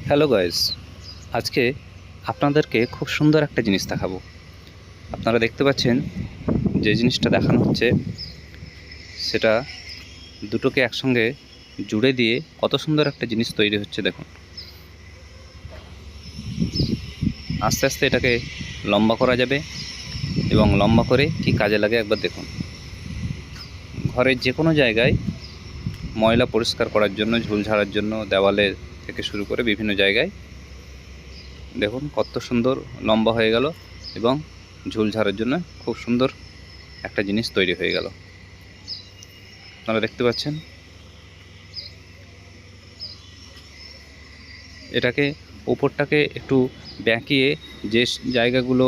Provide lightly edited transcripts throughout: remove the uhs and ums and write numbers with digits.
Hello guys, আজকে আপনাদেরকে খুব সুন্দর একটা জিনিস দেখাবো। আপনারা দেখতে পাচ্ছেন যে জিনিসটা দেখানো হচ্ছে সেটা দুটোকে একসঙ্গে জুড়ে দিয়ে কত সুন্দর একটা জিনিস তৈরি হচ্ছে দেখুন। আস্তে আস্তে এটাকে লম্বা করা যাবে এবং লম্বা করে কি কাজে লাগে একবার দেখুন। ঘরের যে কোনো জায়গায় ময়লা পরিষ্কার করার জন্য, ঝুল ঝাড়ার জন্য, দেওয়ালে থেকে শুরু করে বিভিন্ন জায়গায় দেখুন কত সুন্দর লম্বা হয়ে গেল এবং ঝুল ঝাড়ার জন্য খুব সুন্দর একটা জিনিস তৈরি হয়ে গেল। আপনারা দেখতে পাচ্ছেন এটাকে উপরটাকে একটু বেঁকিয়ে যে জায়গাগুলো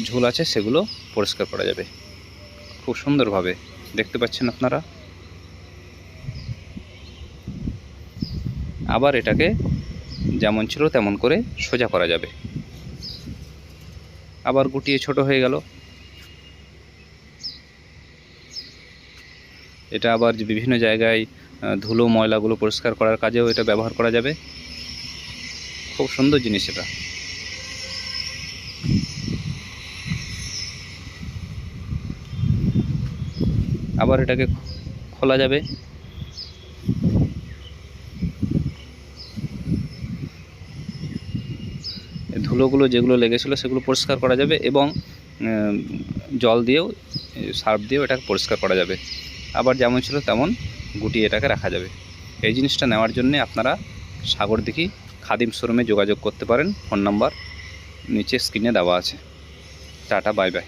ঝুল আছে সেগুলো পরিষ্কার করা যাবে খুব সুন্দরভাবে। দেখতে পাচ্ছেন আপনারা। আবার এটাকে যেমন ছিল তেমন করে সোজা করা যাবে। আবার গুটিয়ে ছোট হয়ে গেল। এটা আবার যে বিভিন্ন জায়গায় ধুলো ময়লাগুলো পরিষ্কার করার কাজেও এটা ব্যবহার করা যাবে। খুব সুন্দর জিনিস এটা। আবার এটাকে খোলা যাবে। ধুলোগুলো যেগুলো লেগেছিলো সেগুলো পরিষ্কার করা যাবে এবং জল দিয়েও, সার্ফ দিয়েও এটাকে পরিষ্কার করা যাবে। আবার যেমন ছিল তেমন গুটিয়ে এটাকে রাখা যাবে। এই জিনিসটা নেওয়ার জন্য আপনারা সাগরদিঘি খাদিম শোরুমে যোগাযোগ করতে পারেন। ফোন নাম্বার নিচে স্ক্রিনে দেওয়া আছে। Tata, bye bye.